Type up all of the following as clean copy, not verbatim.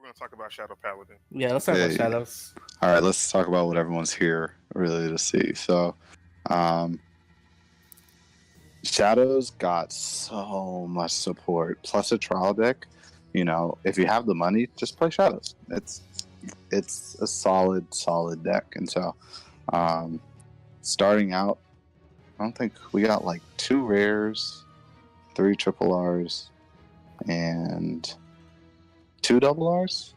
going to talk about Shadow Paladin. Yeah, let's talk about shadows. All right, let's talk about what everyone's here really to see. So, Shadows got so much support, plus a trial deck. You know, if you have the money, just play Shadows. It's a solid deck, and so starting out, I don't think we got like 2 rares, 3 triple Rs, and 2 double Rs.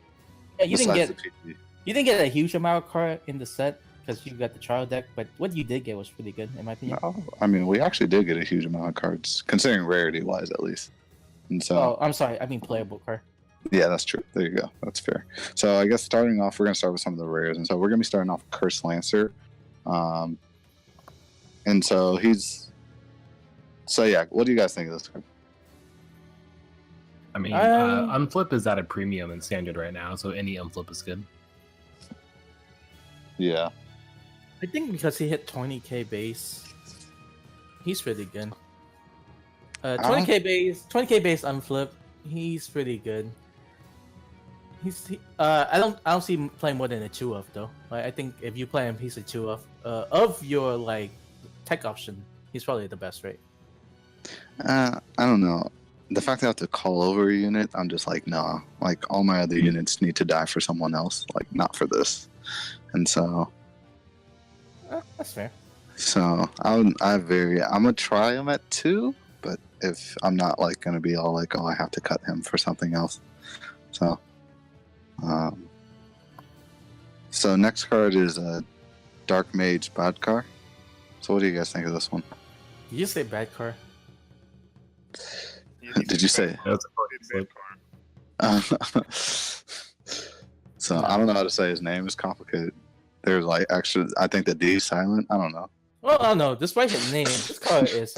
Yeah, you didn't get a huge amount of card in the set because you got the trial deck, but what you did get was pretty good in my opinion. No, I mean we actually did get a huge amount of cards, considering rarity wise at least. And so, oh, I'm sorry, I mean playable card. Yeah, that's true. There you go. That's fair. So I guess starting off, we're gonna start with some of the rares, and so we're gonna be starting off with Curse Lancer. And so yeah, what do you guys think of this card? I mean, unflip is at a premium in standard right now, so any unflip is good. Yeah. I think because he hit 20k base, he's pretty good. 20k base unflip, he's pretty good. I don't see him playing more than a 2-of though. Like, I think if you play him, he's a 2-of. Of your like tech option, he's probably the best, right? I don't know. The fact that I have to call over a unit, I'm just like, nah. Like, all my other units need to die for someone else, like, not for this. And so... that's fair. So, I'm gonna try him at 2, but if I'm not, like, gonna be all like, oh, I have to cut him for something else. So... So, next card is a Dark Mage Badkar. So, what do you guys think of this one? Did you say Badkar? Did you say? So I don't know how to say his name. It's complicated. There's like actually, I think the D is silent. I don't know. Well, I don't know. Despite his name, this card is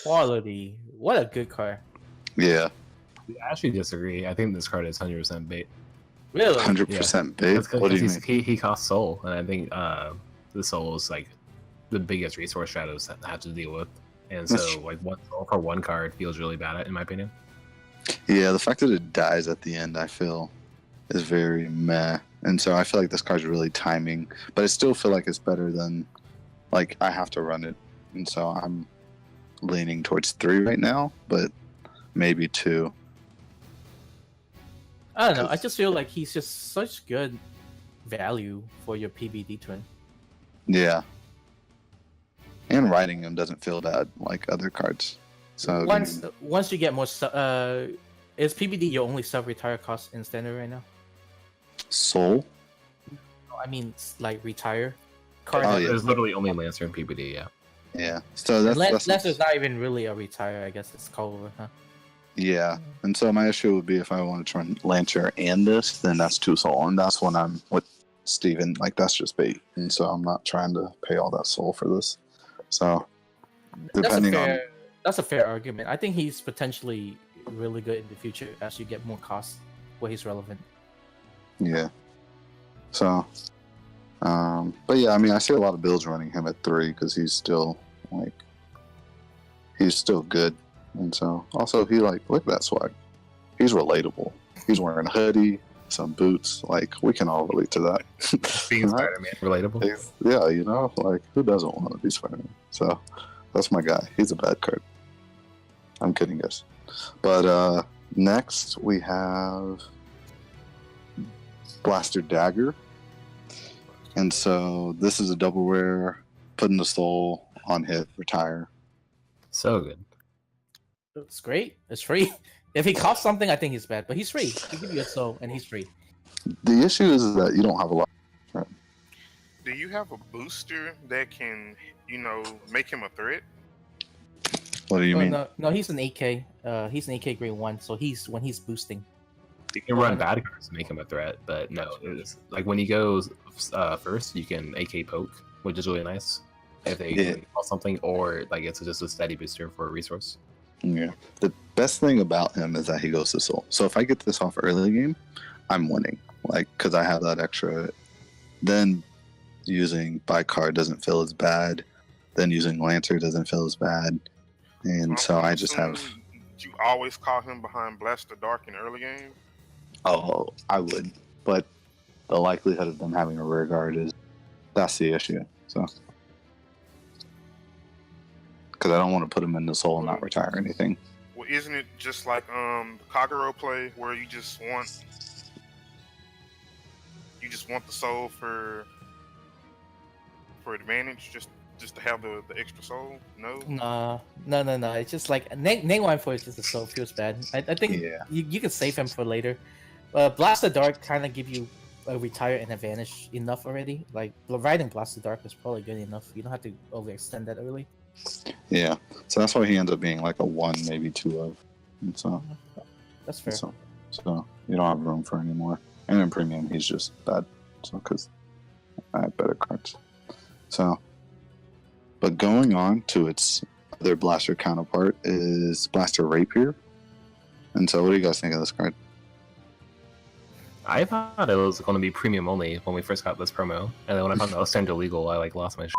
quality. What a good card. Yeah. I actually disagree. I think this card is 100% bait. Really? 100% bait. What do you mean? He costs soul, and I think the soul is like the biggest resource Shadows have to deal with. And so, like, one for one card feels really bad, in my opinion. Yeah, the fact that it dies at the end, I feel, is very meh. And so I feel like this card's really timing. But I still feel like it's better than, like, I have to run it. And so I'm leaning towards 3 right now, but maybe 2. I don't know. I just feel like he's just such good value for your PBD twin. Yeah. And riding him doesn't feel bad like other cards. So once you get more is PBD your only sub-retire cost in standard right now? Soul? I mean, like retire. There's literally only Lancer and PBD, yeah. Yeah. So Lancer's not even really a retire, I guess it's called, huh? Yeah. And so my issue would be if I wanted to run Lancer and this, then that's 2 soul. And that's when I'm with Steven. Like, that's just bait. And so I'm not trying to pay all that soul for this. So, depending that's a fair argument. I think he's potentially really good in the future as you get more costs where he's relevant. Yeah. So, but yeah, I mean, I see a lot of builds running him at 3 because he's still good, and so also look at that swag. He's relatable. He's wearing a hoodie, some boots. Like, we can all relate to that. Being Spider-Man relatable. Yeah, you know, like, who doesn't want to be Spider-Man? So that's my guy. He's a bad card. I'm kidding, guys. But next we have Blaster Dagger, and so this is a double rare. Put in the soul on hit, retire. So good. It's great. It's free. If he costs something, I think he's bad, but he's free. He give you a soul, and he's free. The issue is that you don't have a lot. Right? Do you have a booster that can, make him a threat? What do you mean? No, he's an 8K. He's an 8K grade 1, so when he's boosting. You can run bad cards to make him a threat, but no. It's, like, when he goes first, you can AK poke, which is really nice. If they call something, or like it's just a steady booster for a resource. Yeah. The best thing about him is that he goes to soul. So if I get this off early game, I'm winning. Like, because I have that extra. Then using by card doesn't feel as bad. Then using Lancer doesn't feel as bad. And so I just have. You always call him behind Blast the Dark in early game? Oh, I would, but the likelihood of them having a rear guard that's the issue. So, because I don't want to put them in the soul and not retire anything. Well, isn't it just like the Kagero play where you just want the soul for advantage, just to have the extra soul? No. No. It's just like name one for it. Just the soul feels bad. I think Yeah. you can save him for later. Blast the Dark kind of give you a retire and advantage enough already. Like riding Blast the Dark is probably good enough. You don't have to overextend that early. Yeah, so that's why he ends up being like a 1, maybe 2 of. And so That's fair. So you don't have room for any more. And in premium, he's just bad. So because I have better cards. So, but going on to its other blaster counterpart is Blaster Rapier. And so, what do you guys think of this card? I thought it was going to be premium only when we first got this promo, and then when I found out it was turned illegal, I like lost my shit.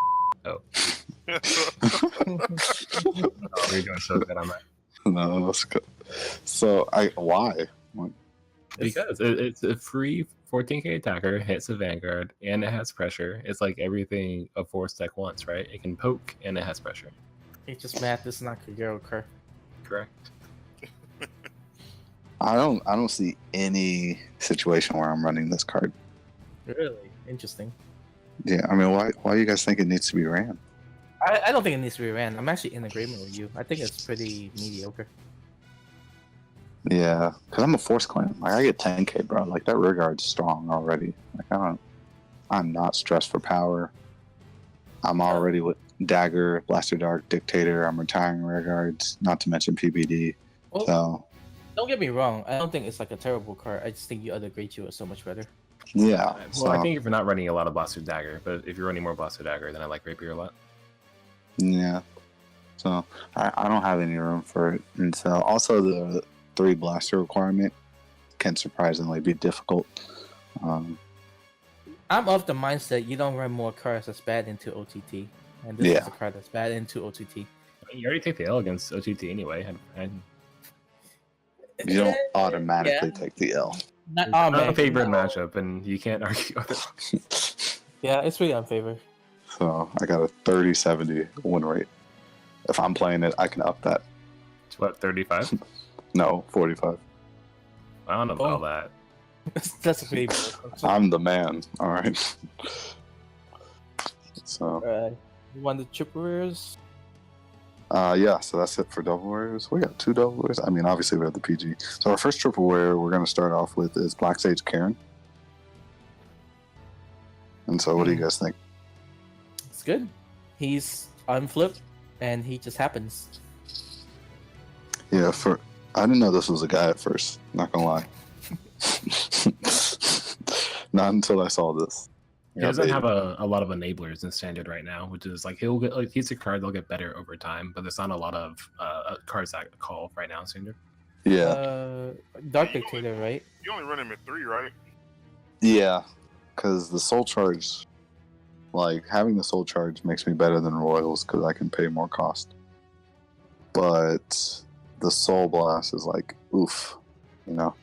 Oh, we're doing so good on that. No, that's good. So, why? Because it's a free 14k attacker, hits a Vanguard, and it has pressure. It's like everything a Force deck wants, right? It can poke, and it has pressure. It's just math. This is not Kagero card. Correct. I don't see any situation where I'm running this card. Really interesting. Yeah, I mean, why you guys think it needs to be ran? I don't think it needs to be ran. I'm actually in agreement with you. I think it's pretty mediocre. Yeah, because I'm a Force clan. Like, I get 10k, bro. Like, that rear guard's strong already. Like, I'm not stressed for power. I'm already with Dagger, Blaster Dark, Dictator. I'm retiring rear guards, not to mention PBD. Well, So, don't get me wrong. I don't think it's like a terrible card. I just think your other grade 2 is so much better. yeah. Well, I think if you're not running a lot of Blaster Dagger, but if you're running more Blaster Dagger, then I like Rapier a lot. Yeah. So, I don't have any room for it. And so, also the 3 blaster requirement can surprisingly be difficult. I'm of the mindset you don't run more cards that's bad into OTT. And this is a card that's bad into OTT. I mean, you already take the L against OTT anyway. You don't automatically take the L. Not a favorite matchup, and you can't argue with it. Yeah, it's really unfavored. So I got a 30-70 win rate. If I'm playing it, I can up that. It's what, 35? No, 45. I don't know about that. That's a pretty. I'm the man. All right. So. You want the triple rares? Yeah. So that's it for double rares. We got 2 double rares. I mean, obviously we have the PG. So our first triple rare we're going to start off with is Black Sage Karen. And so, what do you guys think? It's good. He's unflipped, and he just happens. Yeah. I didn't know this was a guy at first. Not gonna lie. Not until I saw this. He doesn't have a lot of enablers in standard right now, which is like he'll get he's a card that'll get better over time, but there's not a lot of cards that call right now in standard. Yeah. Dark Dictator, right? You only run him at 3, right? Yeah, because the soul charge, like having the soul charge makes me better than Royals because I can pay more cost. But the soul blast is like oof, you know.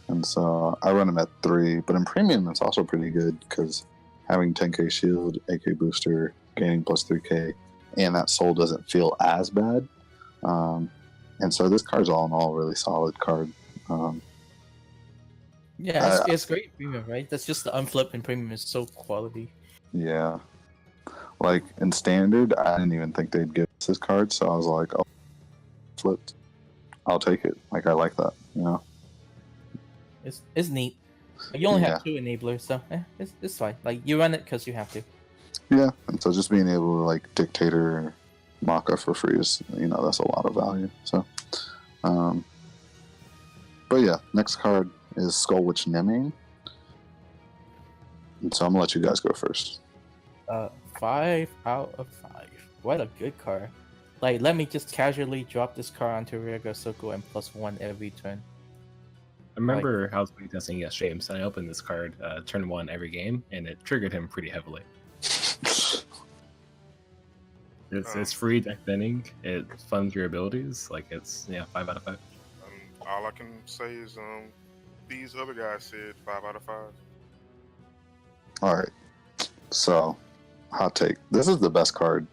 And so I run them at 3, but in premium it's also pretty good because having 10k shield, AK booster, gaining plus 3k, and that soul doesn't feel as bad. And so this card's all in all a really solid card. Yeah, it's great premium, right? That's just the unflip in premium is so quality. Yeah. Like in standard, I didn't even think they'd give us this card, so I was like, oh, flipped. I'll take it. Like I like that, you know? It's neat. You only have 2 enablers, so it's fine. Like you run it because you have to. Yeah, and so just being able to like Dictator Maka for free is, you know, that's a lot of value. So, but yeah, next card is Skull Witch Nemane. And so I'm gonna let you guys go first. 5 out of 5. What a good card. Like let me just casually drop this card onto Ryoga Soko and +1 every turn. I remember I was playtesting against James, and I opened this card turn 1 every game, and it triggered him pretty heavily. It's free deck thinning. It funds your abilities. Like it's 5 out of 5. All I can say is these other guys said. 5 out of 5. All right. So, hot take. This is the best card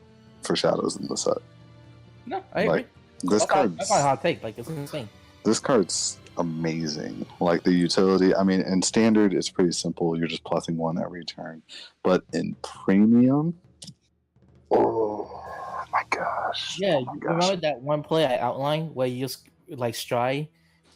for Shadows in the set. No, I agree. Like, this That's card. not a hot take. Like, it's insane. This card's amazing. Like the utility. I mean, in standard, it's pretty simple. You're just plussing 1 every turn. But in premium, oh my gosh. Yeah, Oh my you gosh. remember that one play I outlined where you just like stride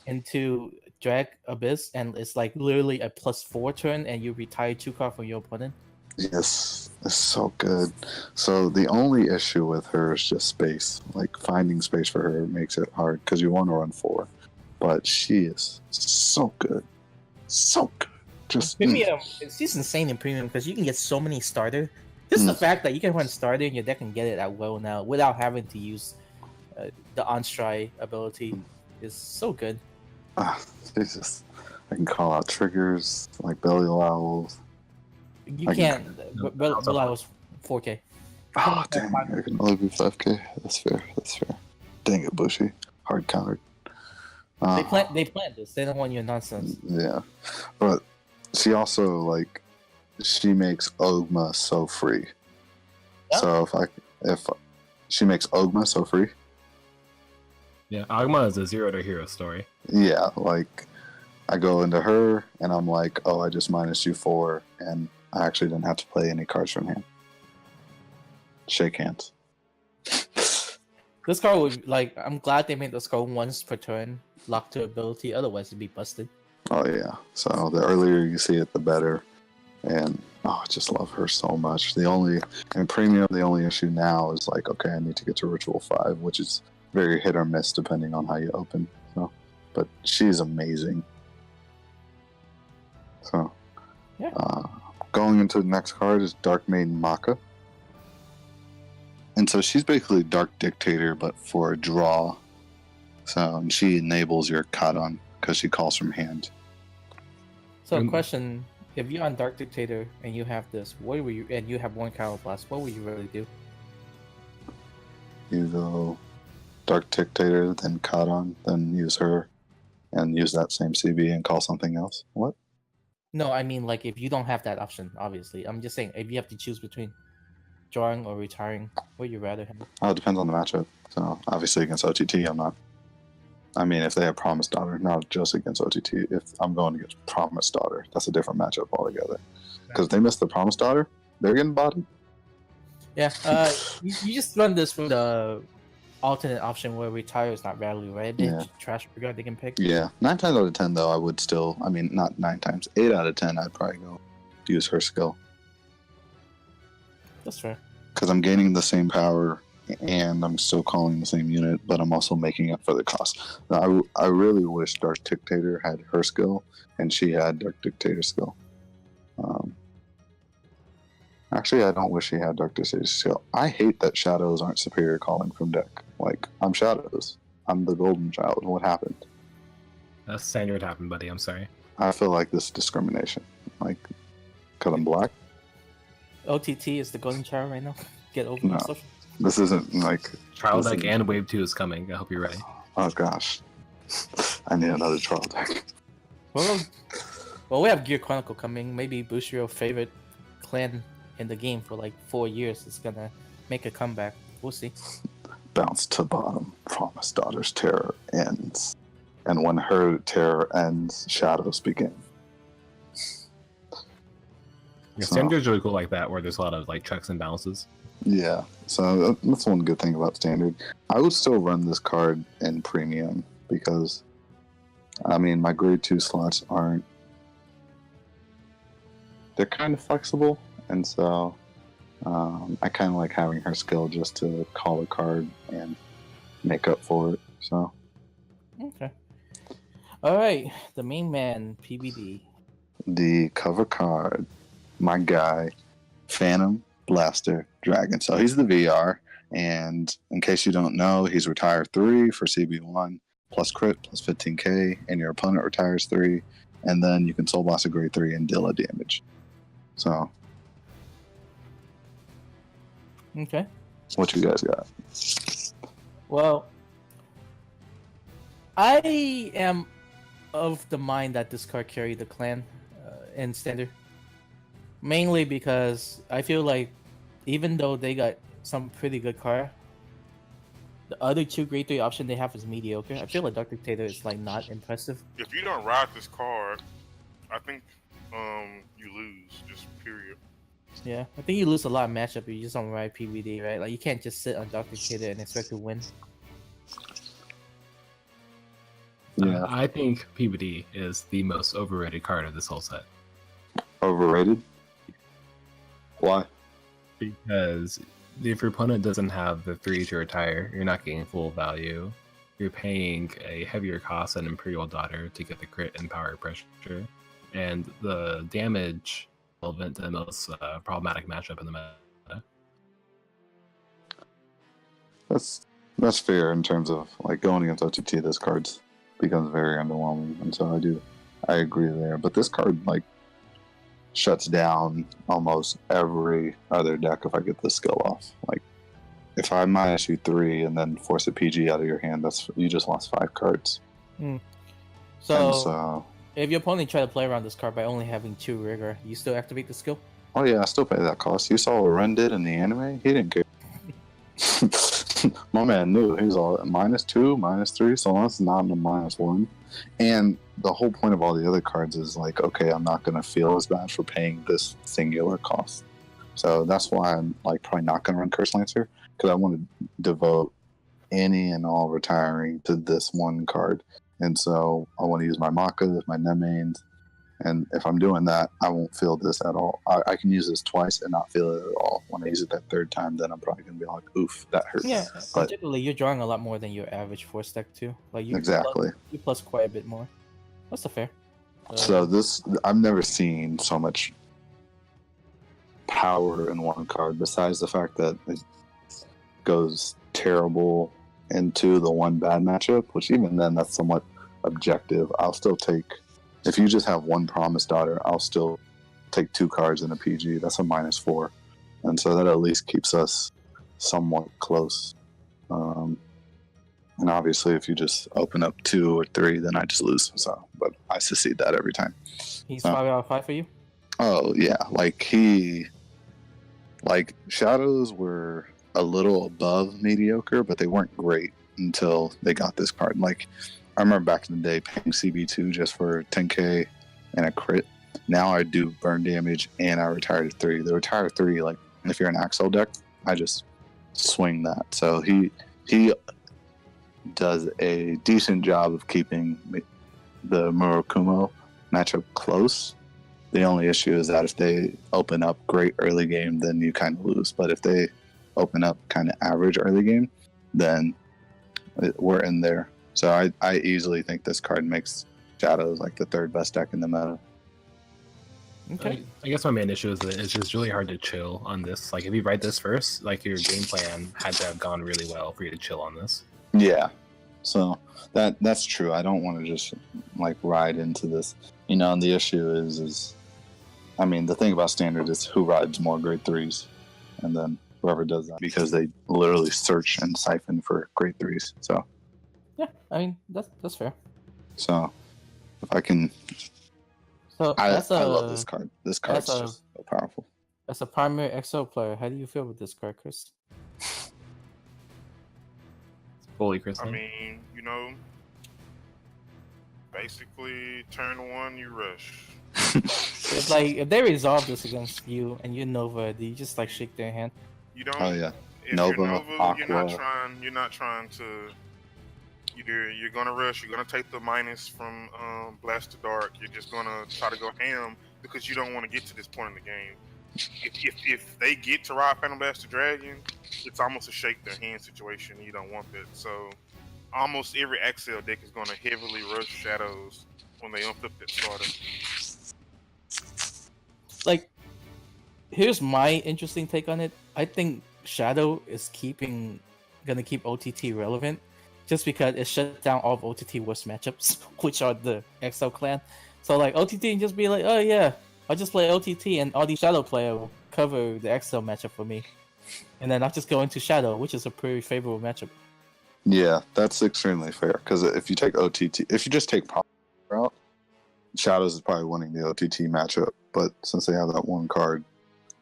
into drag abyss, and it's like literally a +4 turn, and you retire 2 cards from your opponent. Yes, it's so good. So the only issue with her is just space. Like finding space for her makes it hard because you want to run 4. But she is so good, so good. Just Premium, it's just insane in premium because you can get so many starter. Just the fact that you can run starter in your deck and get it at will now without having to use the on-stride ability is so good. Jesus, I can call out triggers like belly owls. You can't. But I was 4K. Oh dang! I can only be 5K. That's fair. That's fair. Dang it, Bushy. Hard countered. They planned this. They don't want your nonsense. Yeah, but she also like she makes Ogma so free. Yeah. So if she makes Ogma so free. Yeah, Agma is a 0 to hero story. Yeah, like I go into her and I'm like, oh, I just minus you 4, and I actually didn't have to play any cards from hand. Shake hands. This card would like. I'm glad they made this card once per turn, locked to ability. Otherwise, it'd be busted. Oh yeah. So the earlier you see it, the better. And I just love her so much. In premium, the only issue now is like, okay, I need to get to Ritual 5, which is very hit or miss depending on how you open. So, but she's amazing. So, yeah. Going into the next card is Dark Maiden Maka. And so she's basically Dark Dictator, but for a draw. So she enables your Kadon because she calls from hand. So, question: if you're on Dark Dictator and you have this, what will you? And you have 1 Cowl Blast, what will you really do? You go Dark Dictator, then Kadon, then use her, and use that same CB and call something else. What? No, I mean like if you don't have that option, obviously. I'm just saying if you have to choose between drawing or retiring, what would you rather have? Oh, it depends on the matchup. So obviously against OTT, I'm not. I mean, if they have Promise Daughter, not just against OTT. If I'm going against Promise Daughter, that's a different matchup altogether. Because if they miss the Promise Daughter, they're getting bodied. Yeah, you just run this for the alternate option where retire is not value, right? Yeah. Trash regard they can pick. Yeah, 9 times out of 10 though, I would still. I mean, not 9 times, 8 out of 10, I'd probably go use her skill. That's fair. Because I'm gaining the same power and I'm still calling the same unit, but I'm also making up for the cost. I really wish Dark Dictator had her skill and she had Dark Dictator skill. Actually, I don't wish she had Dark Dictator skill. I hate that Shadows aren't superior calling from deck. Like, I'm Shadows. I'm the golden child. What happened? That's standard happened, buddy. I'm sorry. I feel like this is discrimination. Like, because I'm black? OTT is the golden child right now. Get over No. yourself. This isn't like... Trial this deck isn't- and Wave 2 is coming. I hope you're ready. Oh, gosh. I need another trial deck. Well, we have Gear Chronicle coming. Maybe Bushiro's favorite clan in the game for like 4 years is gonna make a comeback. We'll see. Bounce to bottom. Promise Daughter's terror ends. And when her terror ends, shadows begin. Yeah, So- standard's really cool like that, where there's a lot of like checks and balances. Yeah, so that's one good thing about standard. I would still run this card in premium because, I mean, my grade 2 slots aren't. They're kind of flexible, and so I kind of like having her skill just to call a card and make up for it. So, Okay. All right, the main man, PBD. the cover card, my guy, Phantom Blaster Dragon. So he's the VR, and in case you don't know, he's retire 3 for CB1 plus crit plus 15k, and your opponent retires 3, and then you can Soul Blast a grade 3 and deal a damage. So, Okay. what you guys got? Well, I am of the mind that this card carried the clan in standard. Mainly because I feel like even though they got some pretty good card, the other two grade 3 option they have is mediocre. I feel like Dark Dictator is like not impressive. If you don't ride this card, I think you lose. Just period. Yeah, I think you lose a lot of matchup if you just don't ride PVD, right? Like you can't just sit on Dark Dictator and expect to win. Yeah. I think PBD is the most overrated card of this whole set. Overrated? Why? Because if your opponent doesn't have the 3 to retire, you're not getting full value. You're paying a heavier cost than Imperial Daughter to get the crit and power pressure. And the damage relevant to the most problematic matchup in the meta. That's fair in terms of like going against OTT. This card's becomes very underwhelming, and so I agree there. But this card like shuts down almost every other deck if I get this skill off. Like if I minus you 3 and then force a PG out of your hand, you just lost 5 cards. So if your opponent try to play around this card by only having 2 rigor, you still activate the skill? Oh yeah, I still pay that cost. You saw what Ren did in the anime? He didn't care. My man knew. He was all -2, -3, so long as it's not a -1. And the whole point of all the other cards is like, okay, I'm not going to feel as bad for paying this singular cost. So that's why I'm like probably not going to run Curse Lancer, because I want to devote any and all retiring to this one card. And so I want to use my Makas, my Nemanes, and if I'm doing that, I won't feel this at all. I can use this twice and not feel it at all. When I use it that 3rd time, then I'm probably going to be like, oof, that hurts. Yeah, but typically you're drawing a lot more than your average force deck too. Like you exactly. You plus quite a bit more. That's a fair. So I've never seen so much power in one card, besides the fact that it goes terrible into the one bad matchup, which even then that's somewhat objective. I'll still take, if you just have one Promise Daughter, I'll still take 2 cards in a PG. That's a -4. And so that at least keeps us somewhat close. And obviously if you just open up 2 or 3, then I just lose. So, but I succeed that every time. He's 5 out of 5 for you? Oh yeah, like Shadows were a little above mediocre, but they weren't great until they got this card. Like I remember back in the day paying CB2 just for 10k and a crit. Now I do burn damage and I retire to 3. The retire 3, like if you're an Axel deck, I just swing that. So he does a decent job of keeping the Murakumo matchup close. The only issue is that if they open up great early game, then you kind of lose. But if they open up kind of average early game, then we're in there. So I easily think this card makes Shadows like the 3rd best deck in the meta. Okay. I guess my main issue is that it's just really hard to chill on this. Like if you write this first, like your game plan had to have gone really well for you to chill on this. Yeah. So that's true. I don't want to just like ride into this, and the issue is I mean, the thing about standard is who rides more grade 3s, and then whoever does that, because they literally search and siphon for grade 3s. So yeah, I mean that's fair. So if I can, so I love this card. This card's just so powerful. As a primary XO player, how do you feel with this card, Chris? Fully, Chris. I mean, basically turn 1 you rush. It's like if they resolve this against you and you Nova, do you just like shake their hand? You don't. Oh yeah. If Nova, you're Nova, Aqua. you're not trying to. You're gonna rush. You're gonna take the minus from Blast to Dark. You're just gonna try to go ham because you don't want to get to this point in the game. If they get to ride Phantom Blast to Dragon, it's almost a shake their hand situation. You don't want that. So almost every XL deck is gonna heavily rush Shadows when they unflip that starter. Like, here's my interesting take on it. I think Shadow is gonna keep OTT relevant, just because it shut down all of OTT worst matchups, which are the XL clan. So like OTT can just be like, oh yeah, I'll just play OTT and all these Shadow player will cover the XL matchup for me, and then I'll just go into Shadow, which is a pretty favorable matchup. Yeah, that's extremely fair, because if you take OTT, if you just take route, Shadows is probably winning the OTT matchup. But since they have that one card,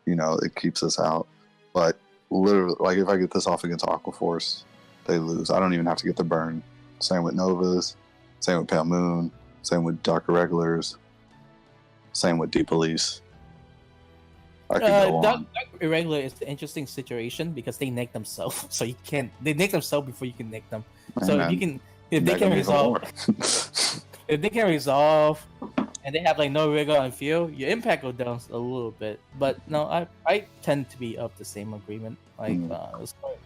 it keeps us out. But literally, like if I get this off against Aquaforce, they lose. I don't even have to get the burn. Same with Novas, same with Pale Moon, same with Dark Irregulars, same with Deep Police. I could go on. Dark Irregular is an interesting situation because they nick themselves, so you can't. They nick themselves before you can nick them. So if they can resolve, if they can resolve, and they have like no rigor on field, your impact goes down a little bit. But no, I tend to be of the same agreement. Like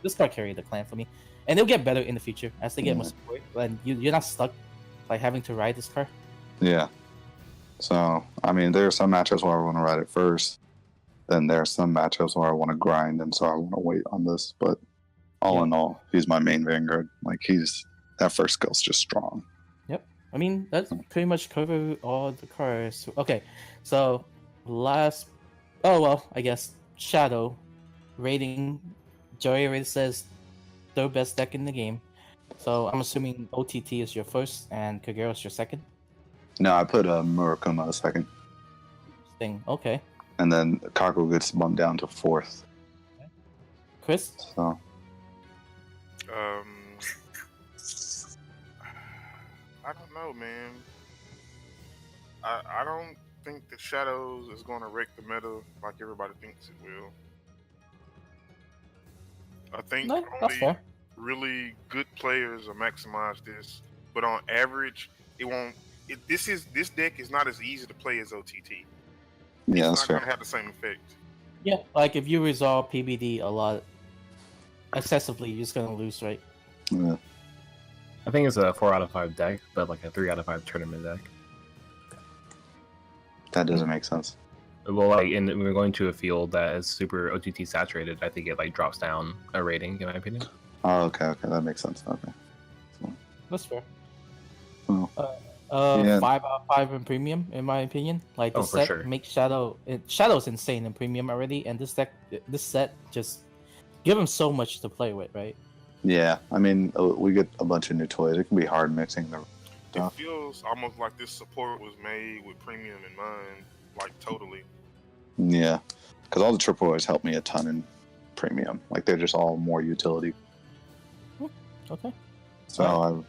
this card carry the clan for me, and they'll get better in the future as they get more support. And you're not stuck like having to ride this card. Yeah. So I mean, there are some matchups where I want to ride it first. Then there are some matchups where I want to grind, and so I want to wait on this. But all in all, he's my main Vanguard. Like that first skill's just strong. Yep. I mean, that's pretty much cover all the cards. Okay, so last. Oh well, I guess Shadow rating. Joey already says third best deck in the game. So I'm assuming OTT is your first and Kagero's your second. No, I put Murakuma second. Okay. And then Kako gets bumped down to fourth. Chris? So. I don't know, man. I don't think the Shadows is going to wreck the meta like everybody thinks it will. I think only really good players will maximize this, but on average, it won't. This deck is not as easy to play as OTT. Yeah, it's not going to have the same effect. Yeah, like if you resolve PBD a lot excessively, you're just going to lose, right? Yeah. I think it's a 4 out of 5 deck, but like a 3 out of 5 tournament deck. That doesn't make sense. Well, like, when we're going to a field that is super OTT saturated, I think it like drops down a rating, in my opinion. Oh, okay, that makes sense. Okay. So. That's fair. Oh. 5 out of 5 in premium, in my opinion. Like this set makes Shadow's insane in premium already, and this set just give him so much to play with, right? Yeah, I mean, we get a bunch of new toys. It can be hard mixing the stuff. It feels almost like this support was made with premium in mind, like totally. Yeah, because all the triple O's help me a ton in premium. Like they're just all more utility. Okay. So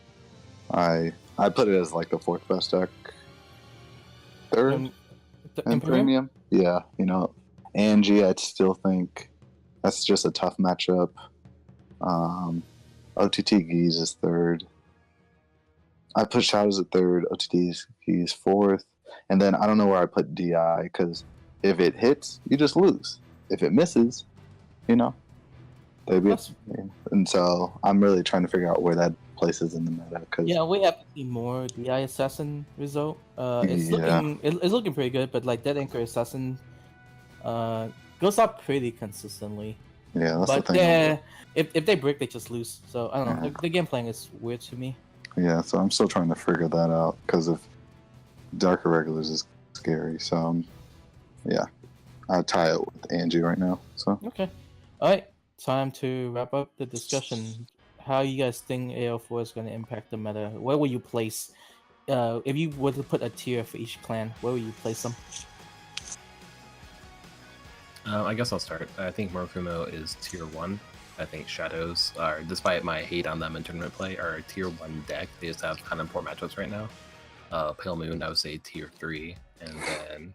I put it as like the fourth best deck. Third in premium. Yeah, Angie, I'd still think that's just a tough matchup. OTT Geese is third. I put Shadows at third, OTT Geese fourth, and then I don't know where I put DI because if it hits, you just lose. If it misses, and so I'm really trying to figure out where that places in the meta. Cause, we have to see more DI Assassin result. It's looking pretty good, but like Dead Anchor Assassin goes up pretty consistently. Yeah, that's the thing. But if they break, they just lose. So I don't know. The game playing is weird to me. Yeah, so I'm still trying to figure that out because of Dark Irregulars is scary. So I tie it with Angie right now. So okay, all right. Time to wrap up the discussion. How you guys think AL4 is going to impact the meta? Where will you place? If you were to put a tier for each clan, where will you place them? I guess I'll start. I think Murakumo is tier 1. I think Shadows are, despite my hate on them in tournament play, are a tier 1 deck. They just have kind of poor matchups right now. Pale Moon, I would say tier 3. And then,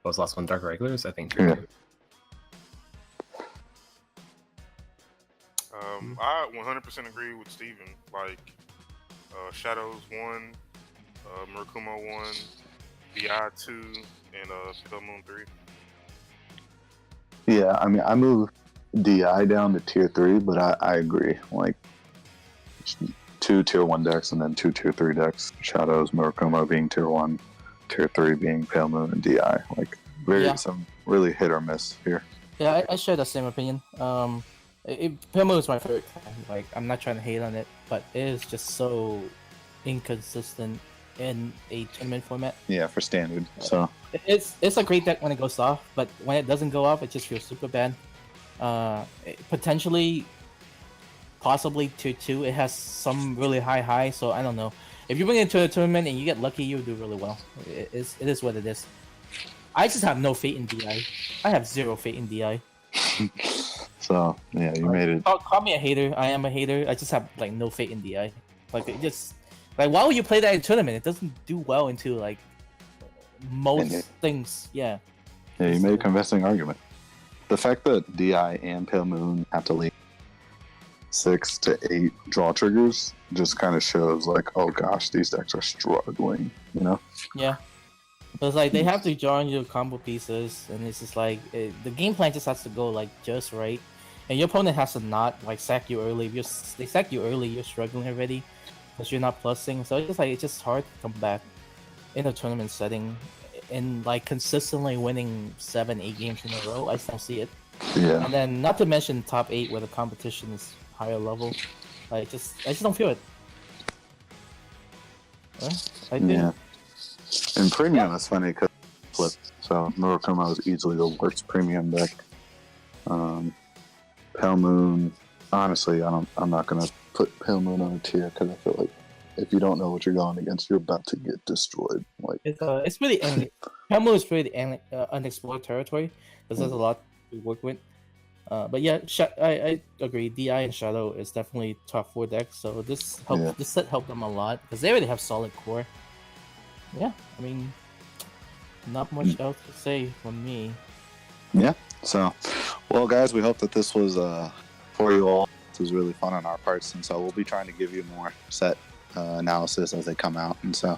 what was the last one? Dark Regulars? I think tier 2. I 100% agree with Steven. Like, Shadows 1, Murakumo 1, BI 2, and Pale Moon 3. Yeah, I mean, I moved DI down to tier 3, but I agree. Like, 2 tier 1 decks and then 2 tier 3 decks. Shadows, Murakumo being tier 1, tier 3 being Pale Moon and DI. Like, some really hit or miss here. Yeah, I share the same opinion. Pale Moon is my favorite clan. Like, I'm not trying to hate on it, but it is just so inconsistent in a tournament format. Yeah, for standard. So it's a great deck when it goes off, but when it doesn't go off, it just feels super bad. Possibly tier 2. It has some really high, so I don't know. If you bring it into a tournament and you get lucky, you'll do really well. It is what it is. I just have no faith in DI. I have zero faith in DI. So yeah, you made it. Call me a hater. I am a hater. I just have like no faith in DI. Like it just like why would you play that in a tournament? It doesn't do well into like most things. Yeah. Yeah, you made a convincing argument. The fact that DI and Pale Moon have to leave 6 to 8 draw triggers just kind of shows like, oh gosh, these decks are struggling, you know? Yeah. It's like they have to draw into combo pieces, and it's just like the game plan just has to go like just right, and your opponent has to not like sack you early. If they sack you early, you're struggling already because you're not plussing. So it's just hard to come back in a tournament setting and like consistently winning 7-8 games in a row. I still see it. Yeah. And then not to mention top 8 where the competition is higher level. I just don't feel it. Well, I do. Yeah. In premium, it's funny because flip. So Murakuma was easily the worst premium deck. Pale Moon, honestly, I'm not gonna put Pale Moon on a tier because I feel like if you don't know what you're going against, you're about to get destroyed. Like it's really Pale Moon is pretty unexplored territory. There's a lot to work with. But yeah, I agree. DI and Shadow is definitely top 4 decks. So this set helped them a lot because they already have solid core. Yeah, I mean, not much else to say from me. Yeah. So, well, guys, we hope that this was for you all. This was really fun on our parts, and so we'll be trying to give you more set analysis as they come out. And so,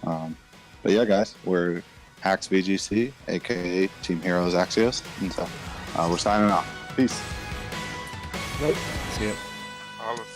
but yeah, guys, we're HAXs VGC, aka Team Heroes Axios, and so we're signing off. Peace. Right. See ya. Olive.